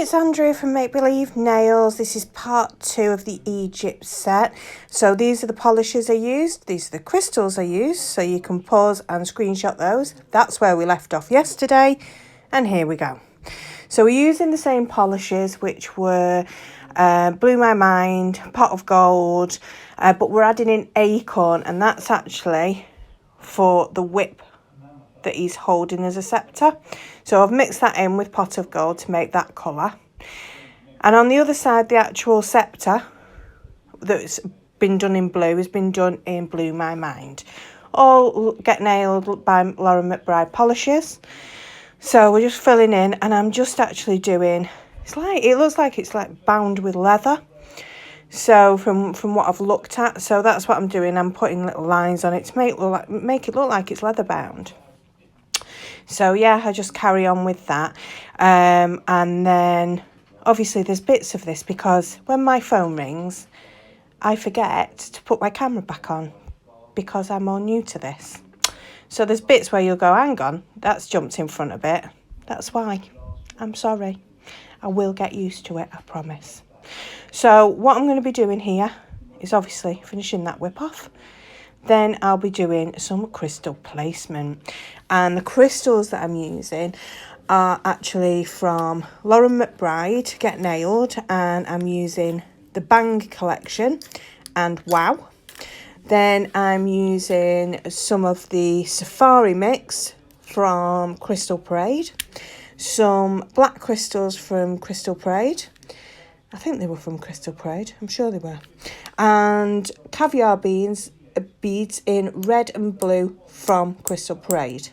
it's Andrea from Make Believe Nails. This is part 2 of the Egypt set. So these are the polishes I used. These are the crystals I used. So you can pause and screenshot those. That's where we left off yesterday. And here we go. So we're using the same polishes, which were Blew My Mind, Pot of Gold, but we're adding in Acorn, and that's actually for the whip that he's holding as a scepter. So I've mixed that in with Pot of Gold to make that colour. And on the other side, the actual scepter that's been done in blue has been done in Blew My Mind. All Get Nailed by Lauren McBride polishes. So we're just filling in, and I'm just actually doing, it looks like it's like bound with leather. So from what I've looked at, so that's what I'm doing. I'm putting little lines on it to make it look like it's leather bound. So yeah, I just carry on with that. And then obviously there's bits of this because when my phone rings, I forget to put my camera back on because I'm all new to this. So there's bits where you'll go, hang on, that's jumped in front a bit. That's why. I'm sorry. I will get used to it, I promise. So what I'm going to be doing here is obviously finishing that whip off. Then I'll be doing some crystal placement. And the crystals that I'm using are actually from Lauren McBride, Get Nailed. And I'm using the Bang collection and Wow. Then I'm using some of the Safari mix from Crystal Parade. Some black crystals from Crystal Parade. I think they were from Crystal Parade. I'm sure they were. And caviar beads in red and blue from Crystal Parade.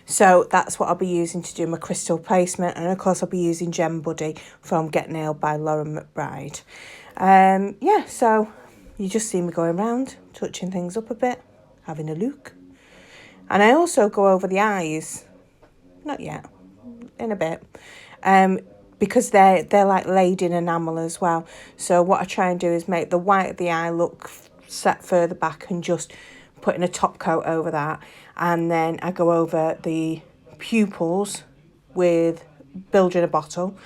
So that's what I'll be using to do my crystal placement. And of course I'll be using Gem Buddy from Get Nailed by Lauren McBride. Yeah, so you just see me going around, touching things up a bit, having a look. And I also go over the eyes. Not yet, in a bit. Because they're like laid in enamel as well. So what I try and do is make the white of the eye look set further back and just putting a top coat over that. And then I go over the pupils with Build in a Bottle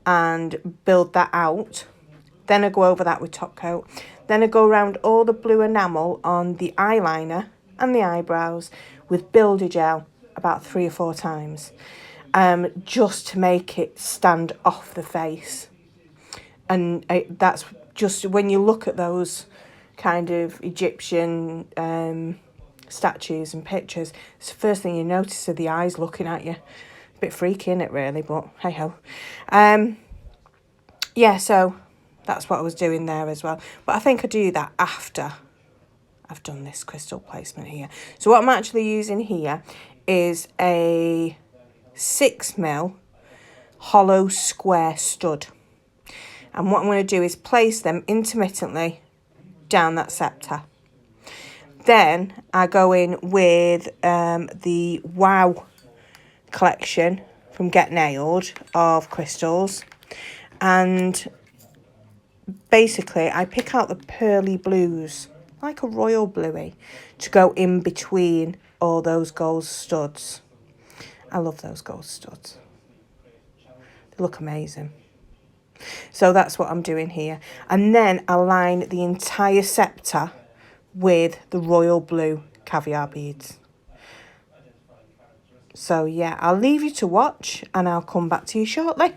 and build that out. Then I go over that with top coat. Then I go around all the blue enamel on the eyeliner and the eyebrows with Builder Gel about 3 or 4 times. Just to make it stand off the face. And that's just when you look at those kind of Egyptian statues and pictures, it's the first thing you notice are the eyes looking at you. A bit freaky, isn't it, really? But hey ho. Yeah, so that's what I was doing there as well. But I think I do that after I've done this crystal placement here. So what I'm actually using here is a 6mm hollow square stud. And what I'm going to do is place them intermittently down that scepter. Then I go in with the Wow collection from Get Nailed of crystals. And basically I pick out the pearly blues, like a royal bluey, to go in between all those gold studs. I love those gold studs. They look amazing. So that's what I'm doing here. And then I line the entire scepter with the royal blue caviar beads. So yeah, I'll leave you to watch and I'll come back to you shortly.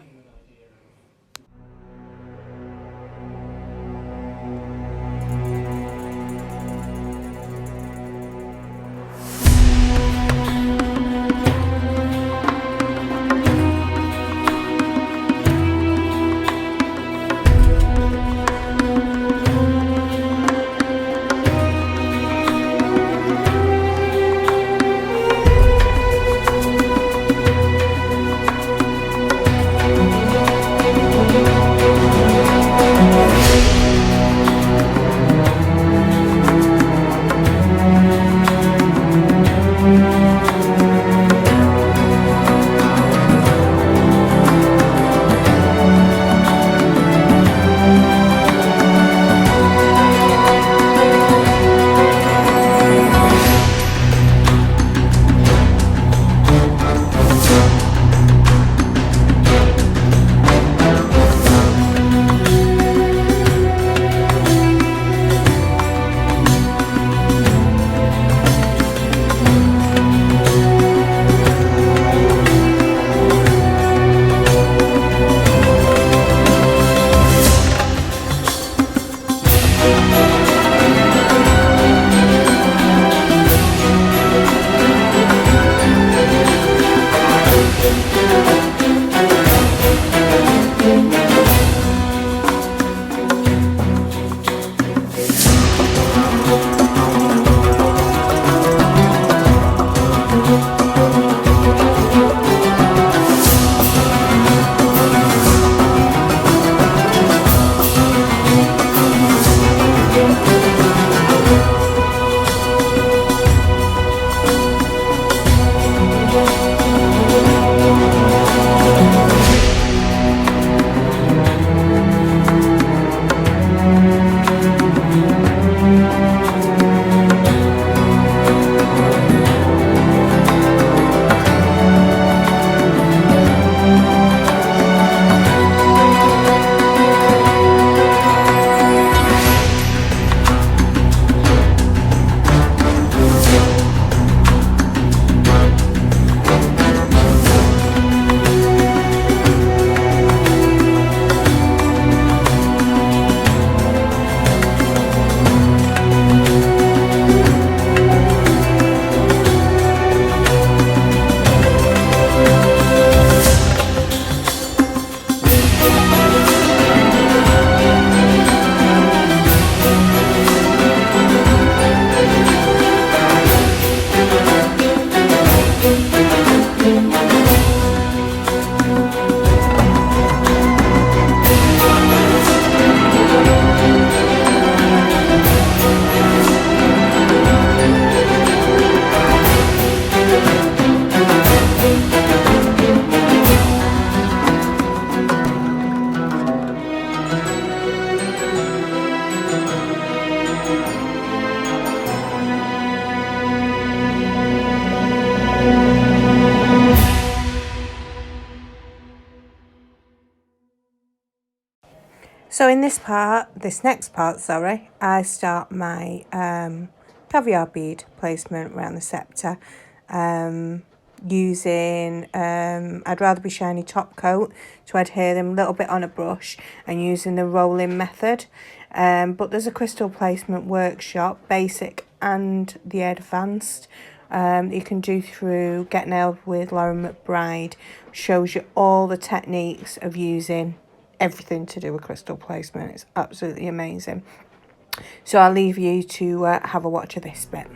So in this next part, sorry, I start my caviar bead placement around the sceptre, using, I'd rather be shiny top coat to adhere them a little bit on a brush, and using the rolling method. But there's a crystal placement workshop, basic and the advanced, you can do through Get Nailed with Lauren McBride. Shows you all the techniques of using everything to do with crystal placement. It's absolutely amazing. So I'll leave you to have a watch of this bit.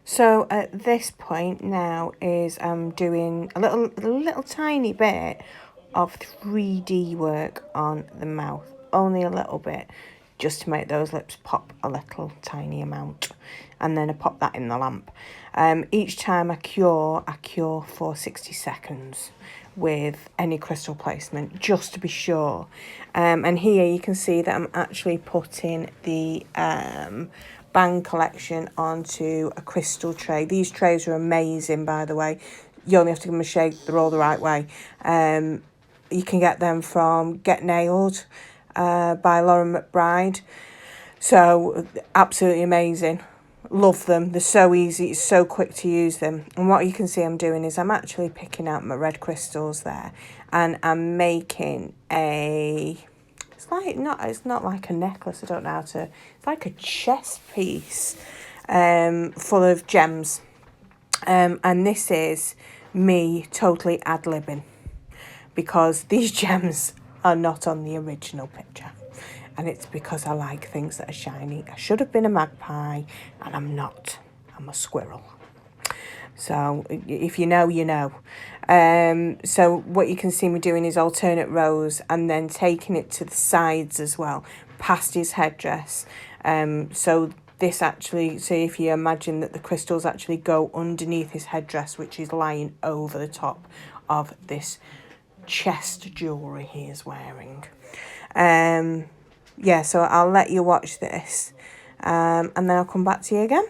So at this point now is I'm doing a little tiny bit of 3D work on the mouth, only a little bit, just to make those lips pop a little tiny amount, and then I pop that in the lamp. Each time I cure for 60 seconds with any crystal placement, just to be sure. And here you can see that I'm actually putting the band collection onto a crystal tray. These trays are amazing, by the way. You only have to give them a shake, they're all the right way. You can get them from Get Nailed by Lauren McBride. So absolutely amazing. Love them. They're so easy. It's so quick to use them. And what you can see I'm doing is I'm actually picking out my red crystals there, and I'm making a, it's not like a necklace. I don't know how to, it's like a chest piece full of gems. And this is me totally ad-libbing, because these gems are not on the original picture. And it's because I like things that are shiny. I should have been a magpie, and I'm not. I'm a squirrel. So if you know, you know. So what you can see me doing is alternate rows, and then taking it to the sides as well, past his headdress. So this actually, so if you imagine that the crystals actually go underneath his headdress, which is lying over the top of this chest jewellery he is wearing. Yeah, so I'll let you watch this, and then I'll come back to you again.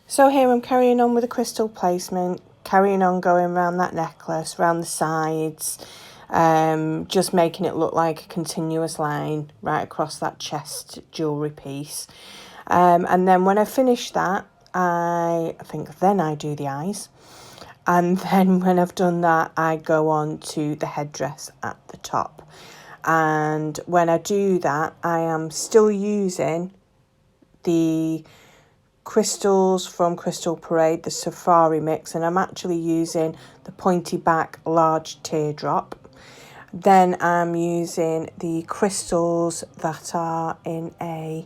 So here I'm carrying on with the crystal placement, carrying on going around that necklace, around the sides, just making it look like a continuous line right across that chest jewellery piece. And then when I finish that, I think then I do the eyes. And then when I've done that, I go on to the headdress at the top. And when I do that, I am still using the crystals from Crystal Parade, the Safari mix, and I'm actually using the pointy back large teardrop. Then I'm using the crystals that are in a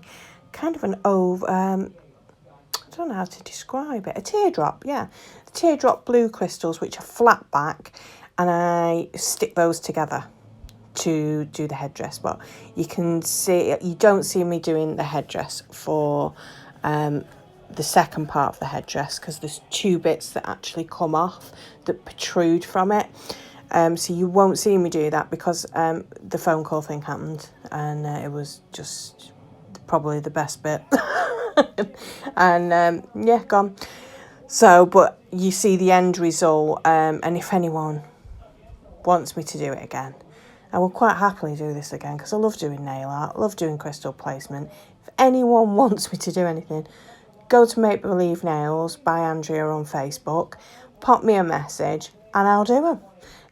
kind of an I don't know how to describe it, a teardrop, yeah. The teardrop blue crystals, which are flat back, and I stick those together to do the headdress. But you don't see me doing the headdress for the second part of the headdress, because there's two bits that actually come off that protrude from it. So you won't see me do that because the phone call thing happened, and it was just probably the best bit. And yeah, gone. So, but you see the end result, and if anyone wants me to do it again, I will quite happily do this again, because I love doing nail art, love doing crystal placement. If anyone wants me to do anything, go to Make Believe Nails by Andrea on Facebook, pop me a message, and I'll do them,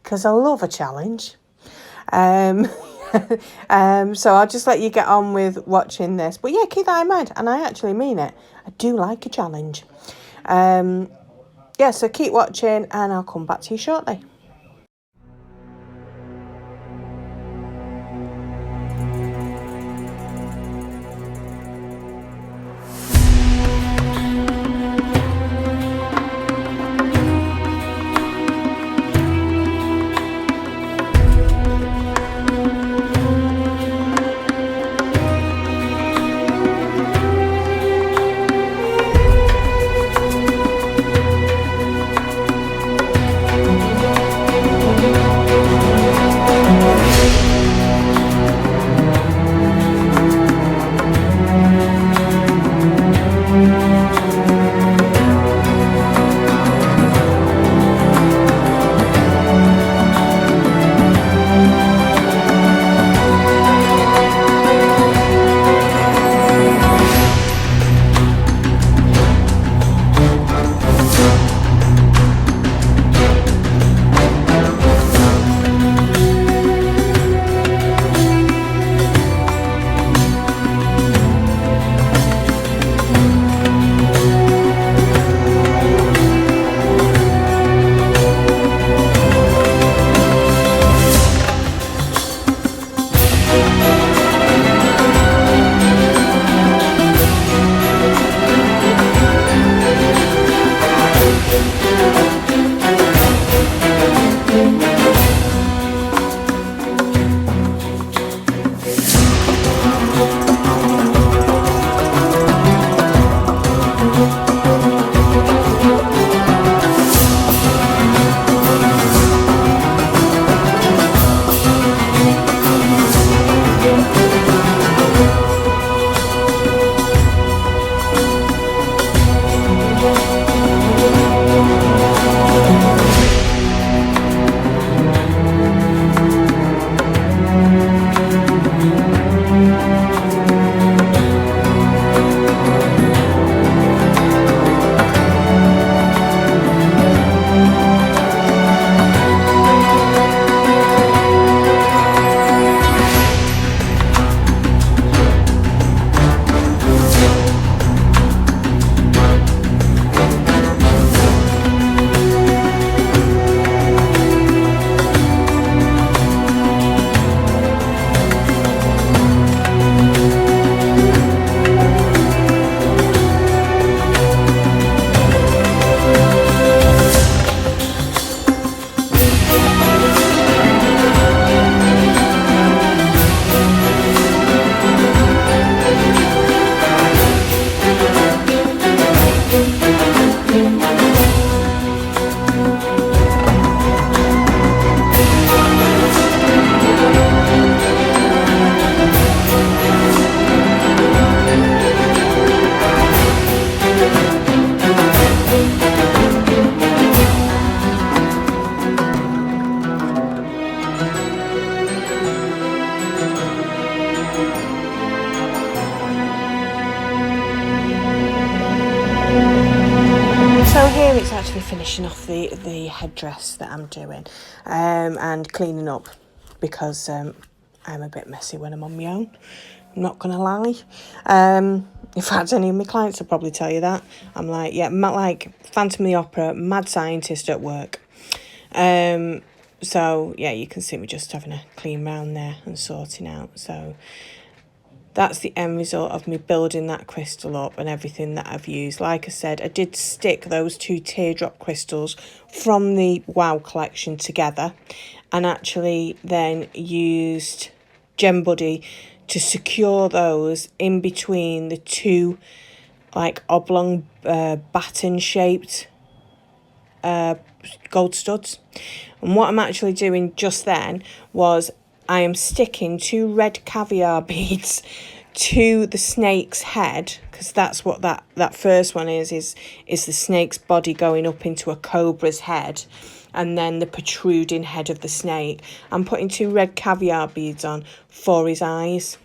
because I love a challenge. So I'll just let you get on with watching this. But yeah, keep that in mind, and I actually mean it. I do like a challenge. Yeah, so keep watching, and I'll come back to you shortly. So here it's actually finishing off the headdress that I'm doing, and cleaning up, because I'm a bit messy when I'm on my own, I'm not gonna lie. In fact, any of my clients will probably tell you that. I'm like, yeah, like Phantom of the Opera, mad scientist at work. So, yeah, you can see me just having a clean round there and sorting out. So that's the end result of me building that crystal up and everything that I've used. Like I said, I did stick those 2 teardrop crystals from the WoW collection together and actually then used Gem Buddy to secure those in between the 2 like oblong baton shaped gold studs. And what I'm actually doing just then was I am sticking 2 red caviar beads to the snake's head, because that's what that first one is the snake's body going up into a cobra's head, and then the protruding head of the snake. I'm putting 2 red caviar beads on for his eyes.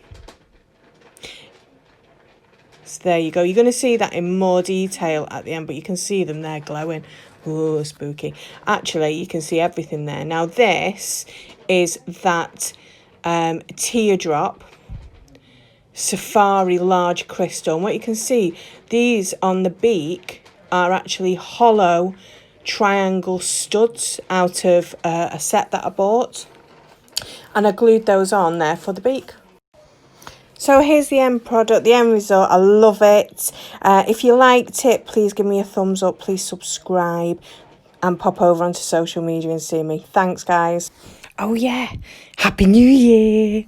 So there you go. You're going to see that in more detail at the end, but you can see them there glowing. Oh, spooky. Actually, you can see everything there. Now, this is that teardrop safari large crystal. And what you can see, these on the beak are actually hollow triangle studs out of a set that I bought. And I glued those on there for the beak. So here's the end product, the end result. I love it. If you liked it, please give me a thumbs up. Please subscribe and pop over onto social media and see me. Thanks, guys. Oh, yeah. Happy New Year.